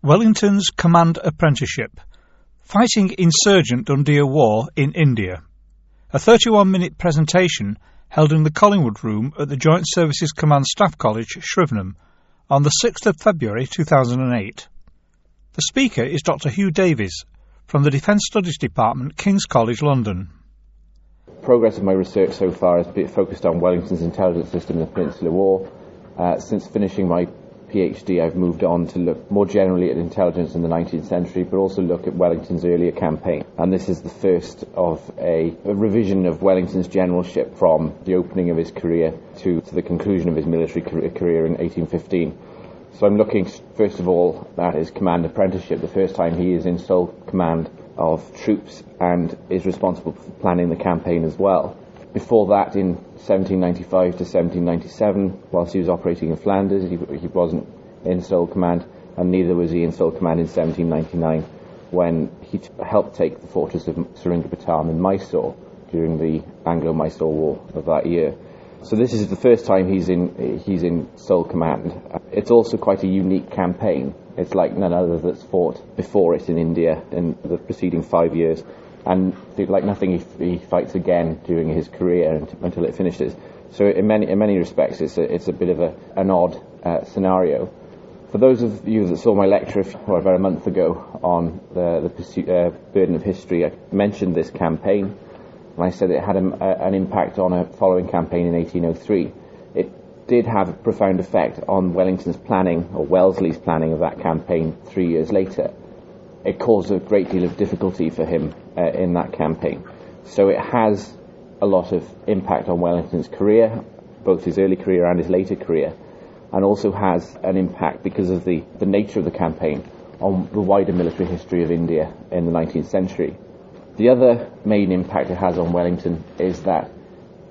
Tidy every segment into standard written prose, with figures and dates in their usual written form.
Wellingtons Command Apprenticeship. Fighting Insurgent Dhoondiah War in India. A 31-minute presentation held in the Collingwood Room at the Joint Services Command Staff College, Shrivenham, on the 6th of February 2008. The speaker is Dr. Huw Davies from the Defence Studies Department, King's College, London. Progress of my research so far has been focused on Wellington's intelligence system in the Peninsular War. Since finishing my PhD, I've moved on to look more generally at intelligence in the 19th century, but also look at Wellington's earlier campaign. And this is the first of a revision of Wellington's generalship from the opening of his career to the conclusion of his military career in 1815. So I'm looking, first of all, at his command apprenticeship, the first time he is in sole command of troops and is responsible for planning the campaign as well. Before that, in 1795 to 1797, whilst he was operating in Flanders, he wasn't in sole command, and neither was he in sole command in 1799, when he helped take the fortress of Seringapatam in Mysore during the Anglo-Mysore War of that year. So this is the first time he's in sole command. It's also quite a unique campaign. It's like none other that's fought before it in India in the preceding 5 years. And like nothing he fights again during his career until it finishes. So in many respects, it's a bit of an odd scenario. For those of you that saw my lecture about a month ago on the burden of history, I mentioned this campaign, and I said it had an impact on a following campaign in 1803. It did have a profound effect on Wellington's planning, or Wellesley's planning of that campaign 3 years later. It caused a great deal of difficulty for him in that campaign. So it has a lot of impact on Wellington's career, both his early career and his later career, and also has an impact because of the nature of the campaign on the wider military history of India in the 19th century. The other main impact it has on Wellington is that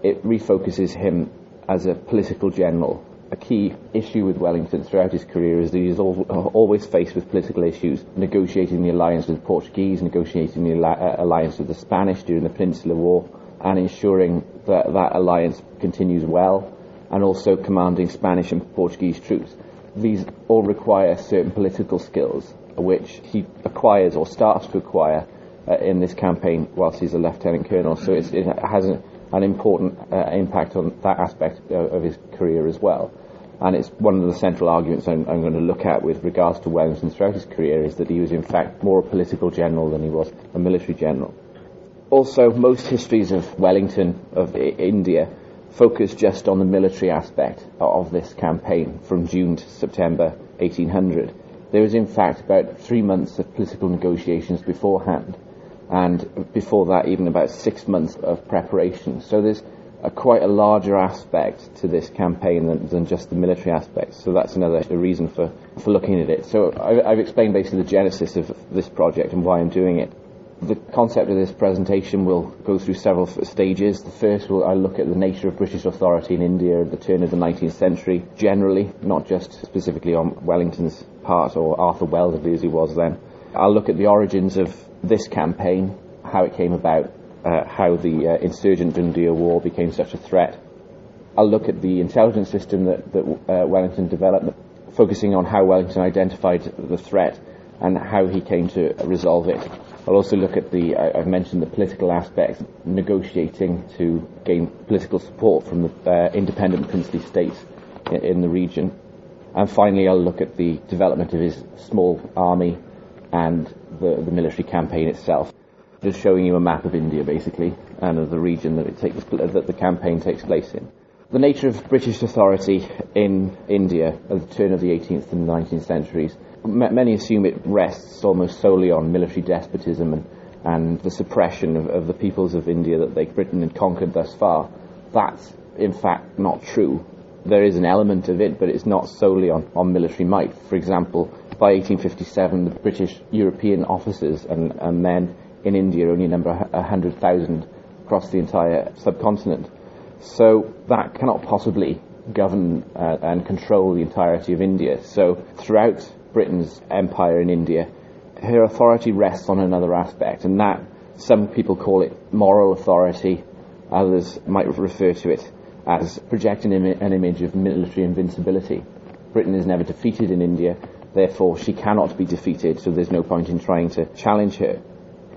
it refocuses him as a political general. A key issue with Wellington throughout his career is that he's always faced with political issues, negotiating the alliance with the Portuguese, negotiating the alliance with the Spanish during the Peninsular War, and ensuring that that alliance continues well, and also commanding Spanish and Portuguese troops. These all require certain political skills, which he acquires or starts to acquire in this campaign whilst he's a lieutenant colonel. So it has an important impact on that aspect of his career as well. And it's one of the central arguments I'm going to look at with regards to Wellington throughout his career, is that he was in fact more a political general than he was a military general. Also, most histories of Wellington, of India, focus just on the military aspect of this campaign from June to September 1800. There was in fact about 3 months of political negotiations beforehand, and before that even about 6 months of preparation. So there's quite a larger aspect to this campaign than just the military aspect. So that's another reason for looking at it. So I've explained basically the genesis of this project and why I'm doing it. The concept of this presentation will go through several stages. The first, I'll look at the nature of British authority in India at the turn of the 19th century, generally, not just specifically on Wellington's part, or Arthur Wellesley as he was then. I'll look at the origins of this campaign, how it came about, how the insurgent Dhoondiah War became such a threat. I'll look at the intelligence system that Wellington developed, focusing on how Wellington identified the threat and how he came to resolve it. I'll also look at I've mentioned the political aspects, negotiating to gain political support from the independent princely states in the region. And finally, I'll look at the development of his small army and the military campaign itself. Just showing you a map of India, basically, and of the region that the campaign takes place in. The nature of British authority in India at the turn of the 18th and 19th centuries, many assume it rests almost solely on military despotism and the suppression of the peoples of India that Britain had conquered thus far. That's, in fact, not true. There is an element of it, but it's not solely on military might. For example, by 1857, the British European officers and men in India only number 100,000 across the entire subcontinent. So that cannot possibly govern and control the entirety of India. So throughout Britain's empire in India, her authority rests on another aspect, and that some people call it moral authority, others might refer to it as projecting an image of military invincibility. Britain is never defeated in India. Therefore, she cannot be defeated, so there's no point in trying to challenge her.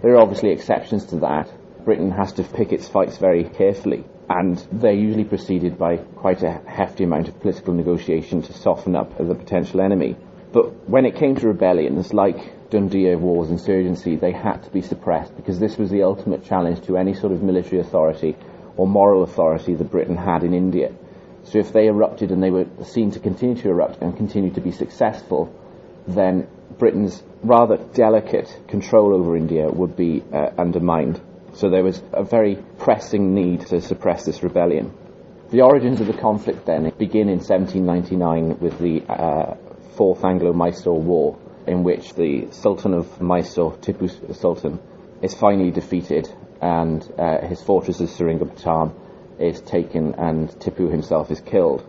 There are obviously exceptions to that. Britain has to pick its fights very carefully, and they're usually preceded by quite a hefty amount of political negotiation to soften up the potential enemy. But when it came to rebellions, like Dhoondiah War's insurgency, they had to be suppressed, because this was the ultimate challenge to any sort of military authority or moral authority that Britain had in India. So if they erupted and they were seen to continue to erupt and continue to be successful, then Britain's rather delicate control over India would be undermined. So there was a very pressing need to suppress this rebellion. The origins of the conflict then begin in 1799 with the Fourth Anglo-Mysore War, in which the Sultan of Mysore, Tipu Sultan, is finally defeated, and his fortress of Seringapatam is taken, and Tipu himself is killed.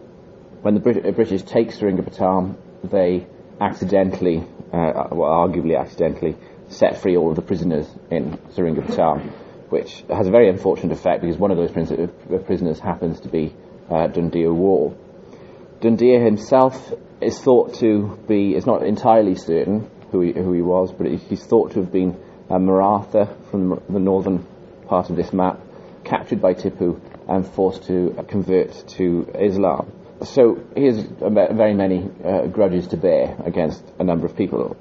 When the British take Seringapatam, they accidentally, arguably accidentally, set free all of the prisoners in Seringapatam, which has a very unfortunate effect, because one of those prisoners happens to be Dhoondiah War. Dhoondiah himself is thought to be, it's not entirely certain who he was, but he's thought to have been a Maratha from the northern part of this map, captured by Tipu and forced to convert to Islam. So he has very many grudges to bear against a number of people.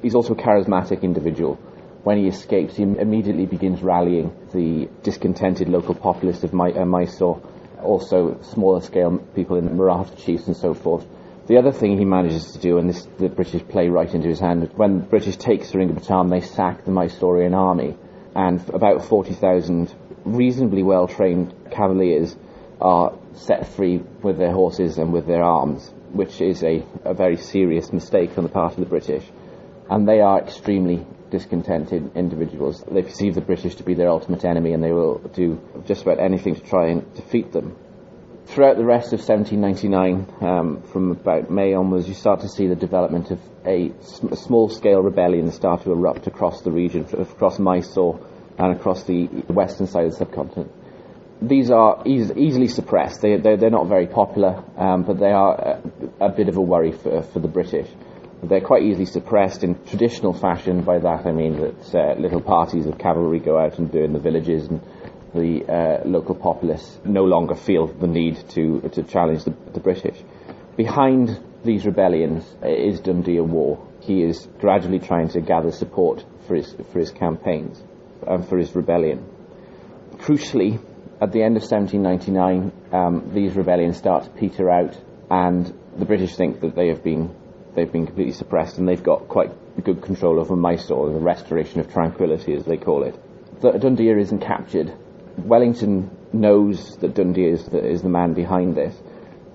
He's also a charismatic individual. When he escapes, he immediately begins rallying the discontented local populace of Mysore, also smaller scale people in Maratha chiefs and so forth. The other thing he manages to do, and the British play right into his hand, when the British take Seringapatam, they sack the Mysorean army, and about 40,000 reasonably well-trained cavaliers are set free with their horses and with their arms, which is a very serious mistake on the part of the British. And they are extremely discontented individuals. They perceive the British to be their ultimate enemy, and they will do just about anything to try and defeat them. Throughout the rest of 1799, from about May onwards, you start to see the development of a small-scale rebellion start to erupt across the region, across Mysore and across the western side of the subcontinent. These are easily suppressed. They're not very popular, but they are a bit of a worry for the British. They're quite easily suppressed in traditional fashion. By that I mean that little parties of cavalry go out and burn the villages, and the local populace no longer feel the need to challenge the British. Behind these rebellions is Dhoondiah War. He is gradually trying to gather support for his campaigns and for his rebellion. Crucially, at the end of 1799, these rebellions start to peter out, and the British think that they've been completely suppressed, and they've got quite good control over Mysore, the restoration of tranquility, as they call it. Dhoondiah isn't captured. Wellington knows that Dhoondiah is the man behind this.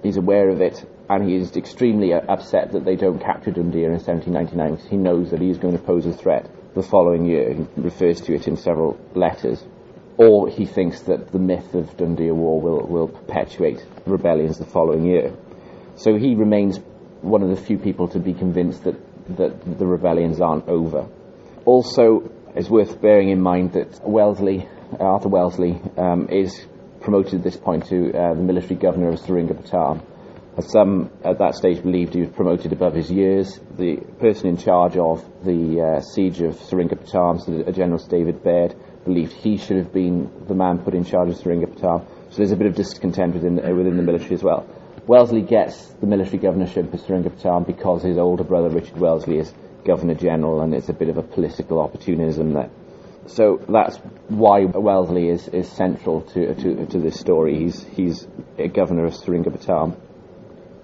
He's aware of it, and he is extremely upset that they don't capture Dhoondiah in 1799, because he knows that he is going to pose a threat the following year. He refers to it in several letters. Or he thinks that the myth of Dhoondiah War will perpetuate rebellions the following year. So he remains one of the few people to be convinced that the rebellions aren't over. Also, it's worth bearing in mind that Arthur Wellesley, is promoted at this point to the military governor of Seringapatam. As some at that stage believed he was promoted above his years. The person in charge of the siege of Seringapatam, General David Baird, believed he should have been the man put in charge of Seringapatam. So there's a bit of discontent within the military as well. Wellesley gets the military governorship of Seringapatam because his older brother Richard Wellesley is Governor General, and it's a bit of a political opportunism there. So that's why Wellesley is central to this story. He's a governor of Seringapatam.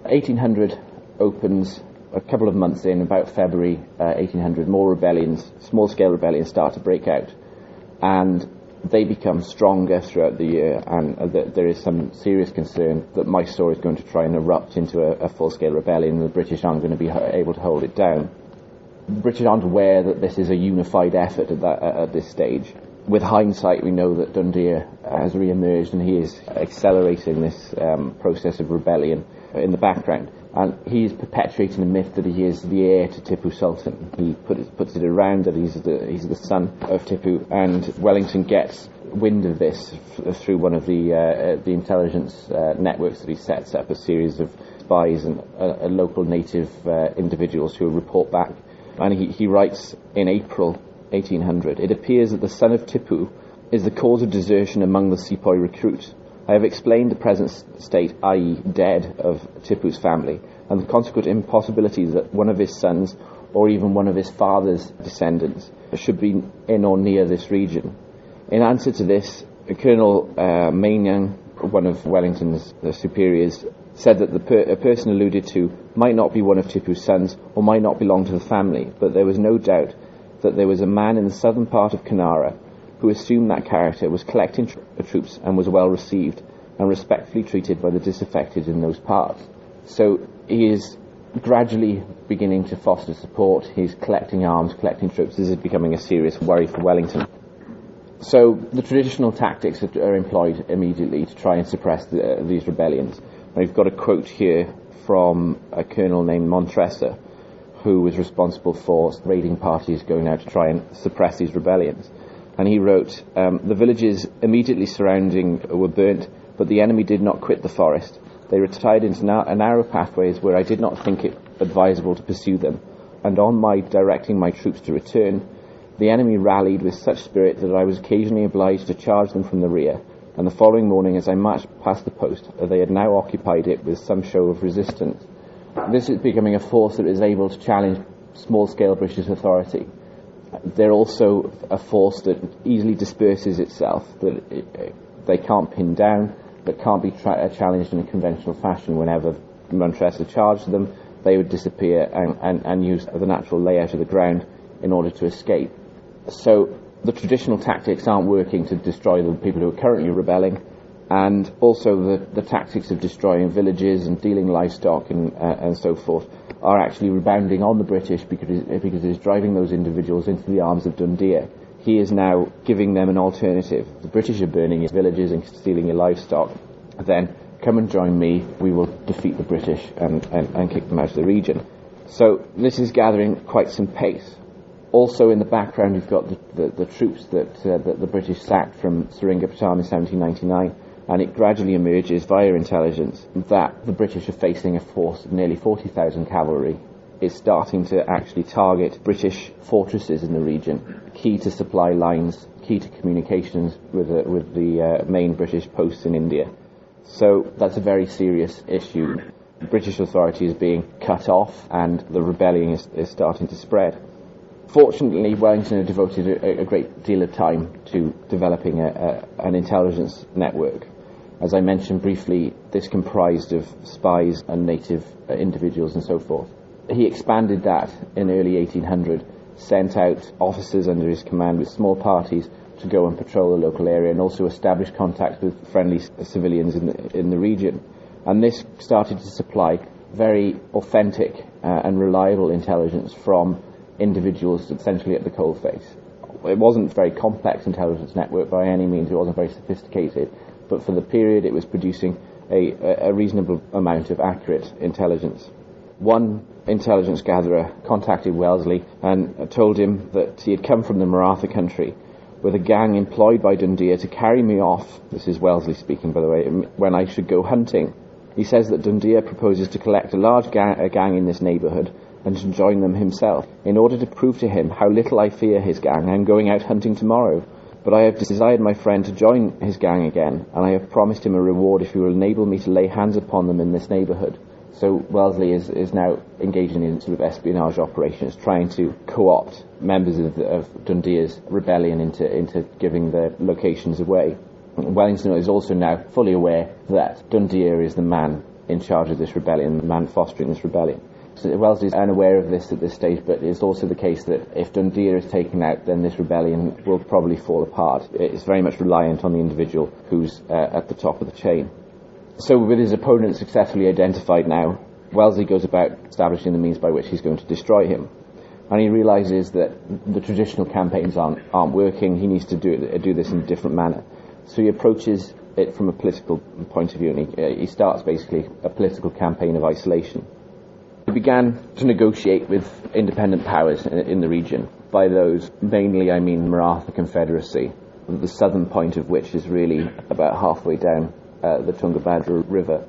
1800 opens a couple of months in, about February 1800. More rebellions, small-scale rebellions, start to break out, and they become stronger throughout the year, and there is some serious concern that Mysore is going to try and erupt into a full-scale rebellion, and the British aren't going to be able to hold it down. The British aren't aware that this is a unified effort at this stage. With hindsight, we know that Dhoondiah has re-emerged, and he is accelerating this process of rebellion in the background. And he is perpetuating the myth that he is the heir to Tipu Sultan. He puts it around that he's the son of Tipu, and Wellington gets wind of this through one of the intelligence networks that he sets up, a series of spies and local native individuals who report back. And he writes in April 1800, "It appears that the son of Tipu is the cause of desertion among the sepoy recruits. I have explained the present state, i.e. dead, of Tipu's family, and the consequent impossibilities that one of his sons, or even one of his father's descendants, should be in or near this region." In answer to this, Colonel Mainyang, one of Wellington's superiors, said that a person alluded to might not be one of Tipu's sons or might not belong to the family, but there was no doubt that there was a man in the southern part of Kanara who assumed that character, was collecting troops and was well received and respectfully treated by the disaffected in those parts. So he is gradually beginning to foster support. He's collecting arms, collecting troops. This is becoming a serious worry for Wellington. So the traditional tactics are employed immediately to try and suppress these rebellions. And we've got a quote here from a colonel named Montresor, who was responsible for raiding parties going out to try and suppress these rebellions. And he wrote, "The villages immediately surrounding were burnt, but the enemy did not quit the forest. They retired into narrow pathways where I did not think it advisable to pursue them. And on my directing my troops to return, the enemy rallied with such spirit that I was occasionally obliged to charge them from the rear. And the following morning, as I marched past the post, they had now occupied it with some show of resistance." This is becoming a force that is able to challenge small-scale British authority. They're also a force that easily disperses itself, that they can't pin down, that can't be challenged in a conventional fashion. Whenever Montresor charged them, they would disappear and use the natural layout of the ground in order to escape. So the traditional tactics aren't working to destroy the people who are currently rebelling, and also the tactics of destroying villages and dealing livestock and so forth are actually rebounding on the British because it is driving those individuals into the arms of Dhoondiah. He is now giving them an alternative. The British are burning your villages and stealing your livestock. Then come and join me, we will defeat the British and kick them out of the region. So this is gathering quite some pace. Also in the background you've got the troops that the British sacked from Seringapatam in 1799, and it gradually emerges via intelligence that the British are facing a force of nearly 40,000 cavalry. It's starting to actually target British fortresses in the region, key to supply lines, key to communications with the main British posts in India. So that's a very serious issue. The British authority is being cut off and the rebellion is starting to spread. Fortunately, Wellington had devoted a great deal of time to developing an intelligence network. As I mentioned briefly, this comprised of spies and native individuals and so forth. He expanded that in early 1800, sent out officers under his command with small parties to go and patrol the local area and also establish contacts with friendly civilians in the region. And this started to supply very authentic and reliable intelligence from individuals essentially at the coalface. It wasn't a very complex intelligence network by any means, it wasn't very sophisticated, but for the period it was producing a reasonable amount of accurate intelligence. One intelligence gatherer contacted Wellesley and told him that he had come from the Maratha country with a gang employed by Dhoondiah to carry me off, this is Wellesley speaking by the way, when I should go hunting. He says that Dhoondiah proposes to collect a large gang in this neighbourhood and to join them himself. In order to prove to him how little I fear his gang, I am going out hunting tomorrow. But I have desired my friend to join his gang again, and I have promised him a reward if he will enable me to lay hands upon them in this neighbourhood. So Wellesley is now engaging in sort of espionage operations, trying to co-opt members of Dhoondiah's rebellion into giving their locations away. Wellington is also now fully aware that Dhoondiah is the man in charge of this rebellion, the man fostering this rebellion. So Wellesley is unaware of this at this stage, but it's also the case that if Dhoondiah is taken out, then this rebellion will probably fall apart. It's very much reliant on the individual who's at the top of the chain. So with his opponent successfully identified now, Wellesley goes about establishing the means by which he's going to destroy him. And he realises that the traditional campaigns aren't working. He needs to do this in a different manner. So he approaches it from a political point of view, and he starts basically a political campaign of isolation. He began to negotiate with independent powers in the region. By those, mainly I mean Maratha Confederacy, the southern point of which is really about halfway down the Tungabhadra River.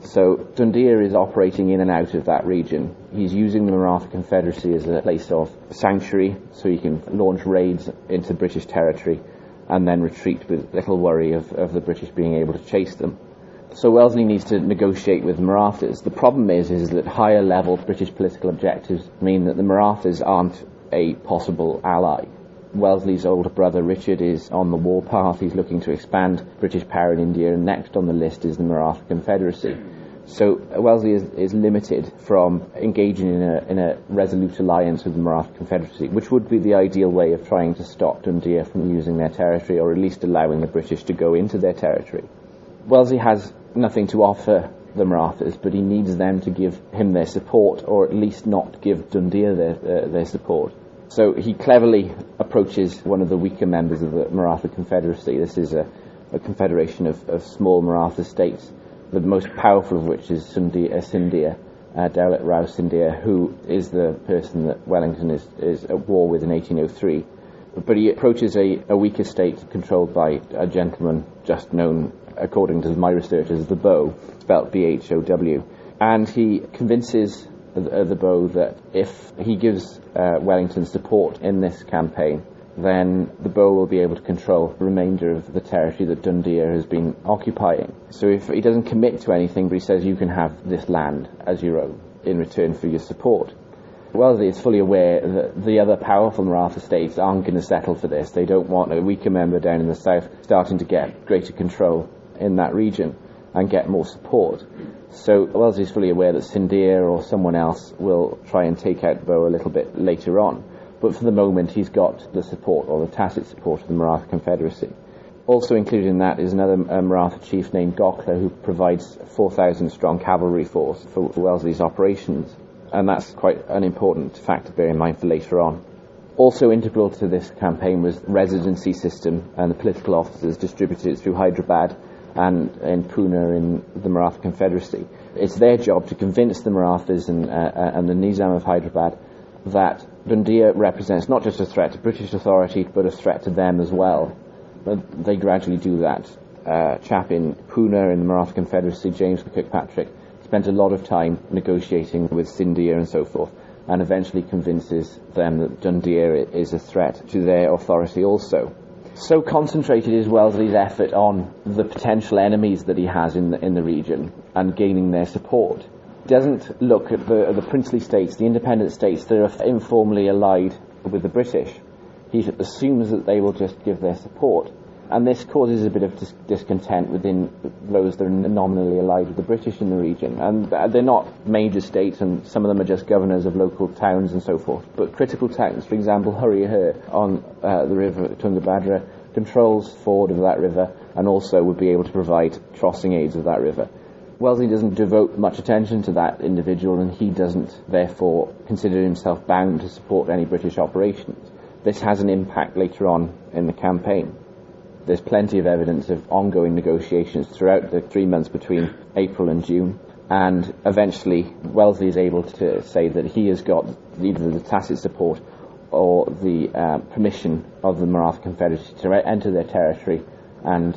So Dhoondiah is operating in and out of that region. He's using the Maratha Confederacy as a place of sanctuary, so he can launch raids into British territory and then retreat with little worry of the British being able to chase them. So Wellesley needs to negotiate with the Marathas. The problem is that higher level British political objectives mean that the Marathas aren't a possible ally. Wellesley's older brother Richard is on the warpath. He's looking to expand British power in India, and next on the list is the Maratha Confederacy. So Wellesley is limited from engaging in a resolute alliance with the Maratha Confederacy, which would be the ideal way of trying to stop Dhoondiah from using their territory, or at least allowing the British to go into their territory. Wellesley has nothing to offer the Marathas, but he needs them to give him their support, or at least not give Dhoondiah their support. So he cleverly approaches one of the weaker members of the Maratha Confederacy. This is a confederation of small Maratha states, the most powerful of which is Scindia, Daulat Rao Scindia, who is the person that Wellington is at war with in 1803. But he approaches a weaker state controlled by a gentleman just known, according to my research, as the Bow, spelt B-H-O-W. And he convinces the Bow that if he gives Wellington support in this campaign, then the Bow will be able to control the remainder of the territory that Dhoondiah has been occupying. So if he doesn't commit to anything, but he says you can have this land as your own in return for your support. Wellesley is fully aware that the other powerful Maratha states aren't going to settle for this. They don't want a weaker member down in the south starting to get greater control in that region and get more support. So Wellesley is fully aware that Scindia or someone else will try and take out Bow a little bit later on. But for the moment, he's got the support, or the tacit support, of the Maratha Confederacy. Also included in that is another Maratha chief named Gokhale, who provides 4,000-strong cavalry force for Wellesley's operations. And that's quite an important fact to bear in mind for later on. Also integral to this campaign was the residency system and the political officers distributed through Hyderabad and in Pune in the Maratha Confederacy. It's their job to convince the Marathas and the Nizam of Hyderabad that Dhoondiah represents not just a threat to British authority, but a threat to them as well. But they gradually do that. A chap in Pune in the Maratha Confederacy, James Kirkpatrick, spent a lot of time negotiating with Scindia and so forth, and eventually convinces them that Dhoondiah is a threat to their authority also. So concentrated is Wellesley's effort on the potential enemies that he has in the region and gaining their support. He doesn't look at the princely states, the independent states that are informally allied with the British. He assumes that they will just give their support. And this causes a bit of discontent within those that are nominally allied with the British in the region. And they're not major states, and some of them are just governors of local towns and so forth. But critical towns, for example, Hurryhur on the river Tungabhadra, controls ford of that river and also would be able to provide crossing aids of that river. Wellesley doesn't devote much attention to that individual, and he doesn't, therefore, consider himself bound to support any British operations. This has an impact later on in the campaign. There's plenty of evidence of ongoing negotiations throughout the 3 months between April and June, and eventually Wellesley is able to say that he has got either the tacit support or the permission of the Maratha Confederacy to enter their territory and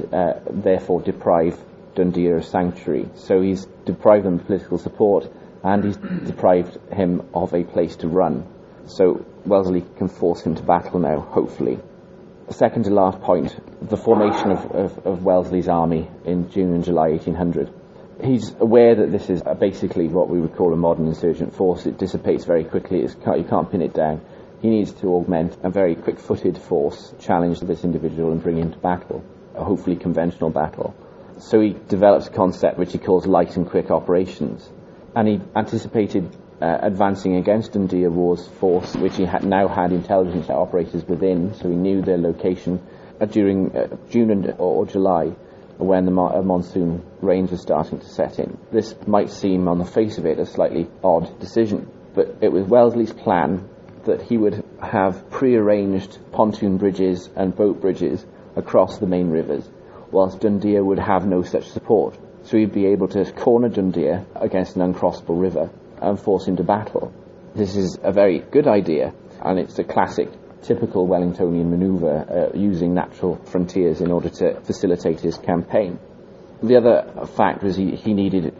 therefore deprive Dhoondiah of sanctuary. So he's deprived them of political support, and he's deprived him of a place to run. So Wellesley can force him to battle now, hopefully. Second to last point, the formation of Wellesley's army in June and July 1800. He's aware that this is basically what we would call a modern insurgent force. It dissipates very quickly, you can't pin it down. He needs to augment a very quick-footed force, challenge this individual and bring him to battle, a hopefully conventional battle. So he develops a concept which he calls light and quick operations. And he anticipated advancing against Dhoondiah War's force, which he now had intelligence operators within, so he knew their location during June or July, when the monsoon rains were starting to set in. This might seem, on the face of it, a slightly odd decision, but it was Wellesley's plan that he would have pre-arranged pontoon bridges and boat bridges across the main rivers, whilst Dhoondiah would have no such support. So he'd be able to corner Dhoondiah against an uncrossable river and force him to battle. This is a very good idea, and it's a classic, typical Wellingtonian manoeuvre, using natural frontiers in order to facilitate his campaign. The other fact was he needed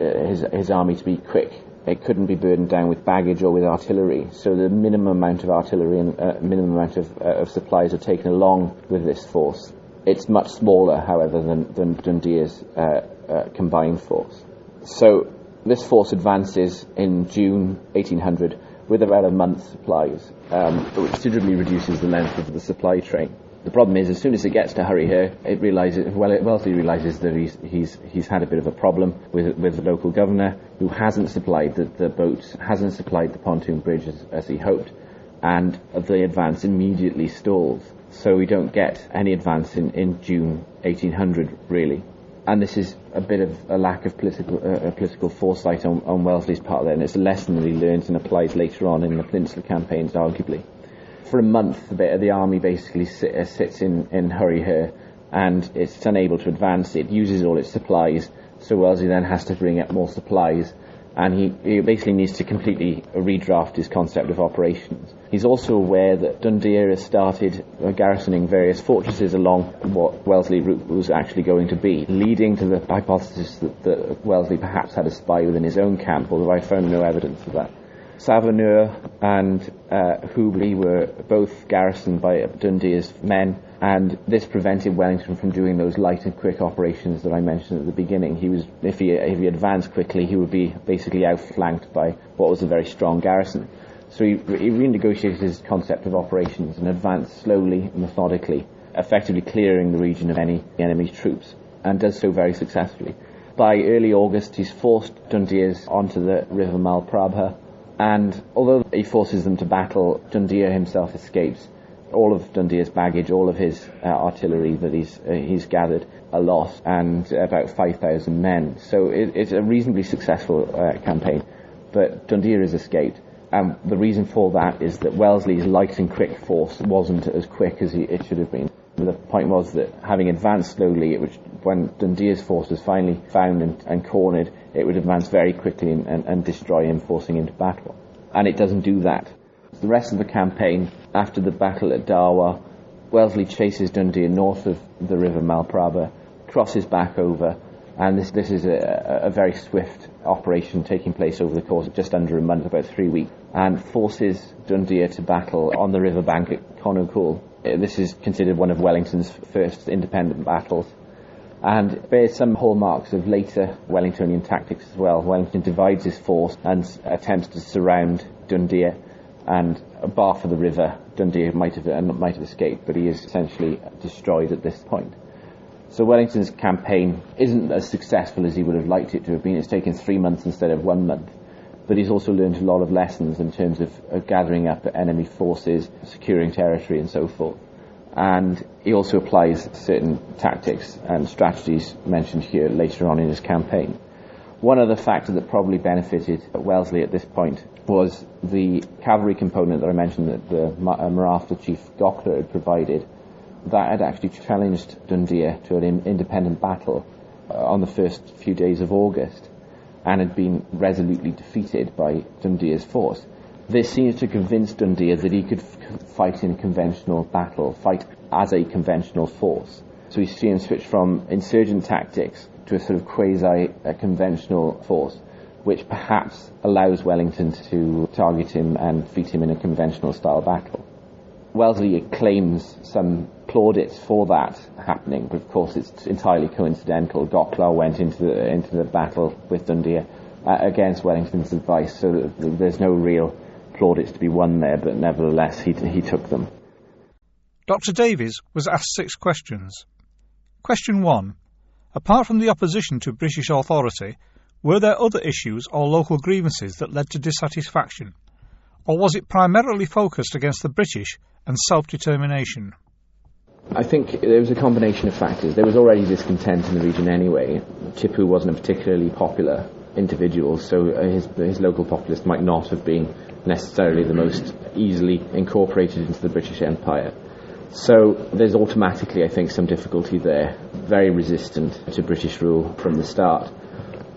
his army to be quick. It couldn't be burdened down with baggage or with artillery, so the minimum amount of artillery and minimum amount of supplies are taken along with this force. It's much smaller, however, than Dhoondiah's combined force. So this force advances in June 1800 with about a month's supplies, which considerably reduces the length of the supply train. The problem is, as soon as it gets to Hull, Wellesley realises that he's had a bit of a problem with the local governor, who hasn't supplied the boats, hasn't supplied the pontoon bridge as he hoped, and the advance immediately stalls. So we don't get any advance in June 1800, really. And this is a bit of a lack of political foresight on Wellesley's part there, and it's a lesson that he learns and applies later on in the Peninsular campaigns, arguably. For a month, the army basically sits in Hull, and it's unable to advance. It uses all its supplies, so Wellesley then has to bring up more supplies, and he basically needs to completely redraft his concept of operations. He's also aware that Dhoondiah has started garrisoning various fortresses along what Wellesley route was actually going to be, leading to the hypothesis that Wellesley perhaps had a spy within his own camp, although I found no evidence of that. Savonur and Huw were both garrisoned by Dhoondiah's men, and this prevented Wellington from doing those light and quick operations that I mentioned at the beginning. If he advanced quickly, he would be basically outflanked by what was a very strong garrison. So he renegotiated his concept of operations and advanced slowly, methodically, effectively clearing the region of any enemy troops, and does so very successfully. By early August, he's forced Dhoondiahs onto the River Malprabha, and although he forces them to battle, Dhoondiah himself escapes. All of Dhoondiah's baggage, all of his artillery that he's gathered are lost, and about 5,000 men. So it's a reasonably successful campaign, but Dhoondiah has escaped. And the reason for that is that Wellesley's light and quick force wasn't as quick as it should have been. The point was that having advanced slowly, when Dhoondiah's force was finally found and cornered, it would advance very quickly and destroy him, forcing him to battle. And it doesn't do that. The rest of the campaign, after the battle at Dhoondiah, Wellesley chases Dhoondiah north of the River Malprabha, crosses back over, and this is a very swift operation taking place over the course of just under a month, about 3 weeks, and forces Dhoondiah to battle on the riverbank at Conoghool. This is considered one of Wellington's first independent battles, and bears some hallmarks of later Wellingtonian tactics as well. Wellington divides his force and attempts to surround Dhoondiah, and bar for the river, Dhoondiah might have escaped, but he is essentially destroyed at this point. So Wellington's campaign isn't as successful as he would have liked it to have been. It's taken 3 months instead of 1 month. But he's also learned a lot of lessons in terms of gathering up enemy forces, securing territory and so forth. And he also applies certain tactics and strategies mentioned here later on in his campaign. One other factor that probably benefited Wellesley at this point was the cavalry component that I mentioned that the Maratha chief Gokhler had provided. That had actually challenged Dhoondiah to an independent battle on the first few days of August, and had been resolutely defeated by Dhoondiah's force. This seems to convince Dhoondiah that he could fight in a conventional battle, fight as a conventional force. So he's seen him switch from insurgent tactics to a sort of quasi-conventional force, which perhaps allows Wellington to target him and defeat him in a conventional style battle. Wellesley claims some plaudits for that happening, but of course it's entirely coincidental. Gokhler went into the battle with Dhoondiah against Wellington's advice, so there's no real plaudits to be won there, but nevertheless he took them. Dr. Davies was asked 6 questions. Question 1. Apart from the opposition to British authority, were there other issues or local grievances that led to dissatisfaction? Or was it primarily focused against the British and self-determination? I think there was a combination of factors. There was already discontent in the region anyway. Tipu wasn't a particularly popular individual, so his local populace might not have been necessarily the most easily incorporated into the British Empire. So there's automatically, I think, some difficulty there, very resistant to British rule from the start.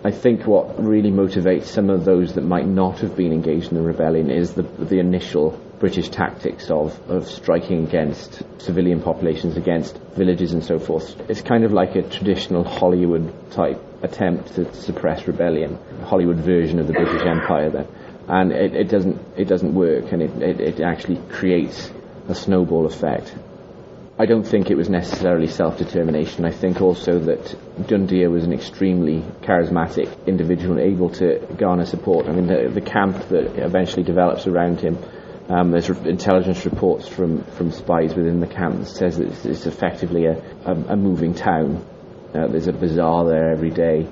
I think what really motivates some of those that might not have been engaged in the rebellion is the initial British tactics of striking against civilian populations, against villages and so forth. It's kind of like a traditional Hollywood type attempt to suppress rebellion, Hollywood version of the British Empire then. And it doesn't work, and it actually creates a snowball effect. I don't think it was necessarily self-determination. I think also that Dhoondiah was an extremely charismatic individual, able to garner support. I mean, the camp that eventually develops around him, there's intelligence reports from spies within the camp that says that it's effectively a moving town. There's a bazaar there every day.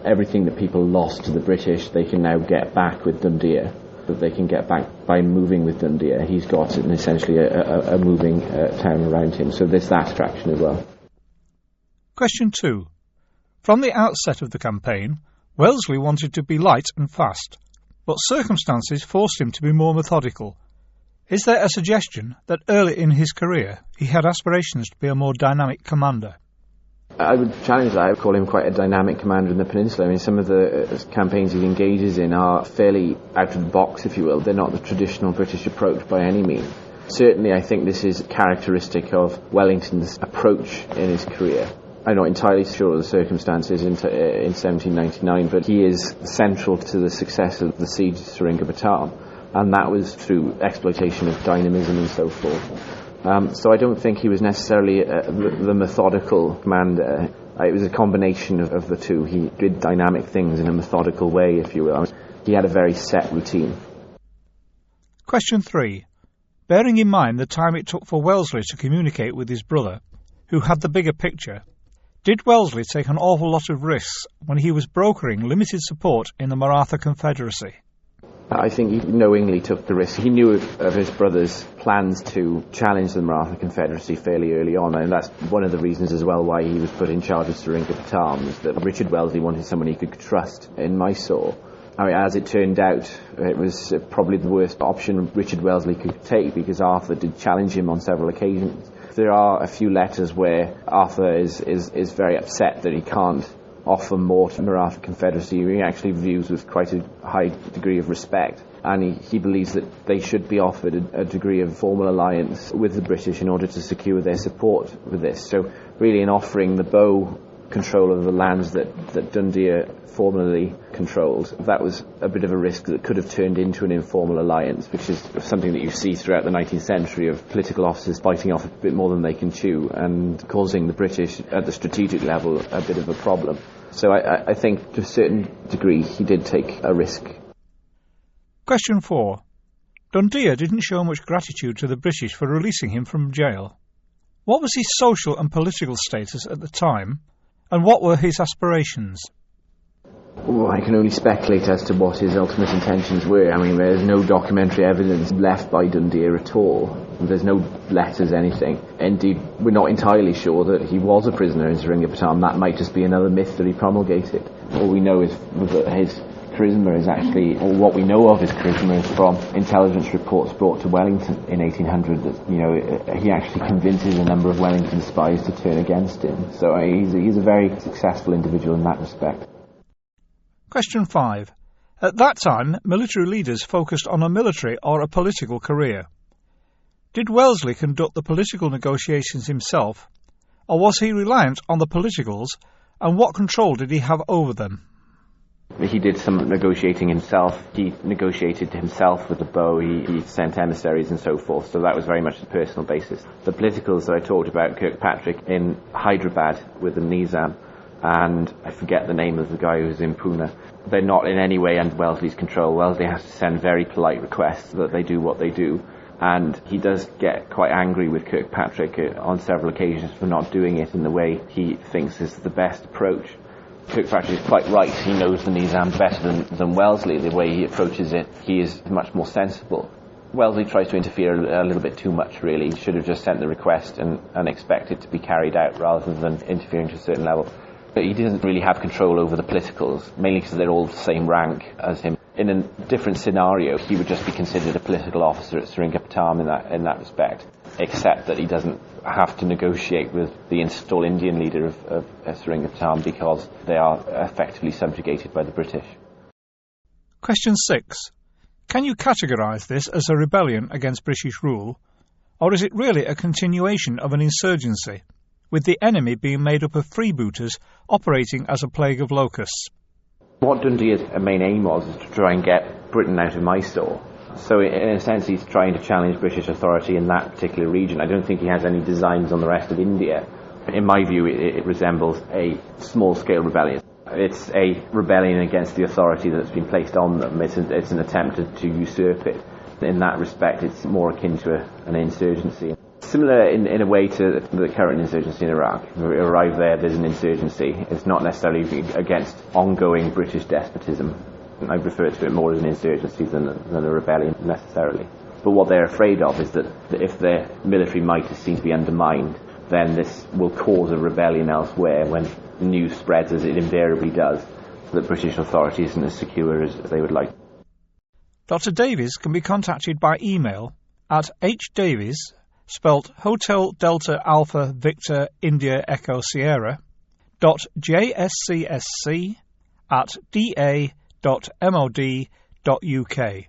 Everything that people lost to the British, they can now get back with Dhoondiah. That they can get back by moving with Dhoondiah. He's got essentially a moving town around him, so there's that attraction as well. Question 2. From the outset of the campaign, Wellesley wanted to be light and fast, but circumstances forced him to be more methodical. Is there a suggestion that early in his career he had aspirations to be a more dynamic commander? I would challenge that. I would call him quite a dynamic commander in the Peninsula. I mean, some of the campaigns he engages in are fairly out of the box, if you will. They're not the traditional British approach by any means. Certainly, I think this is characteristic of Wellington's approach in his career. I'm not entirely sure of the circumstances in 1799, but he is central to the success of the siege of Seringapatam, and that was through exploitation of dynamism and so forth. So I don't think he was necessarily the methodical commander. It was a combination of the two. He did dynamic things in a methodical way, if you will. He had a very set routine. Question 3. Bearing in mind the time it took for Wellesley to communicate with his brother, who had the bigger picture, did Wellesley take an awful lot of risks when he was brokering limited support in the Maratha Confederacy? I think he knowingly took the risk. He knew of his brother's plans to challenge the Maratha Confederacy fairly early on, and that's one of the reasons as well why he was put in charge of Seringapatam, is that Richard Wellesley wanted someone he could trust in Mysore. I mean, as it turned out, it was probably the worst option Richard Wellesley could take, because Arthur did challenge him on several occasions. There are a few letters where Arthur is very upset that he can't offer more to the Maratha Confederacy. He actually views with quite a high degree of respect, and he believes that they should be offered a degree of formal alliance with the British in order to secure their support for this. So really, in offering the Bow control of the lands that Dhoondiah formerly controlled, that was a bit of a risk that could have turned into an informal alliance, which is something that you see throughout the 19th century, of political officers biting off a bit more than they can chew and causing the British at the strategic level a bit of a problem. So I think to a certain degree he did take a risk. Question 4. Dhoondiah didn't show much gratitude to the British for releasing him from jail. What was his social and political status at the time, and what were his aspirations? Well, I can only speculate as to what his ultimate intentions were. I mean, there's no documentary evidence left by Dhoondiah at all. There's no letters, anything. Indeed, we're not entirely sure that he was a prisoner in Seringapatam. That might just be another myth that he promulgated. All we know is that his charisma is actually, or what we know of his charisma is from intelligence reports brought to Wellington in 1800. That, he actually convinces a number of Wellington spies to turn against him. So he's a very successful individual in that respect. Question 5. At that time, military leaders focused on a military or a political career. Did Wellesley conduct the political negotiations himself, or was he reliant on the politicals, and what control did he have over them? He did some negotiating himself. He negotiated himself with the Bow. He sent emissaries and so forth, so that was very much a personal basis. The politicals that I talked about, Kirkpatrick in Hyderabad with the Nizam, and I forget the name of the guy who's in Pune, they're not in any way under Wellesley's control. Wellesley has to send very polite requests that they do what they do, and he does get quite angry with Kirkpatrick on several occasions for not doing it in the way he thinks is the best approach. Kirkpatrick is quite right. He knows the Nizam better than Wellesley. The way he approaches it, he is much more sensible. Wellesley tries to interfere a little bit too much, really. He should have just sent the request and expect it to be carried out rather than interfering to a certain level. But he doesn't really have control over the politicals, mainly because they're all the same rank as him. In a different scenario, he would just be considered a political officer at Seringapatam in that respect, except that he doesn't have to negotiate with the installed Indian leader of Seringapatam because they are effectively subjugated by the British. Question 6. Can you categorise this as a rebellion against British rule, or is it really a continuation of an insurgency, with the enemy being made up of freebooters operating as a plague of locusts? What Dhoondiah's main aim was is to try and get Britain out of Mysore. So in a sense he's trying to challenge British authority in that particular region. I don't think he has any designs on the rest of India. In my view, it resembles a small-scale rebellion. It's a rebellion against the authority that's been placed on them. It's an attempt to usurp it. In that respect, it's more akin to an insurgency. Similar in a way to the current insurgency in Iraq. If we arrive there's an insurgency. It's not necessarily against ongoing British despotism. I refer to it more as an insurgency than a rebellion necessarily. But what they're afraid of is that if their military might is seen to be undermined, then this will cause a rebellion elsewhere when news spreads, as it invariably does, so that British authority isn't as secure as they would like. Dr. Davies can be contacted by email at hdavies, spelt Hotel Delta Alpha Victor India Echo Sierra, .jscsc@da.mod.uk.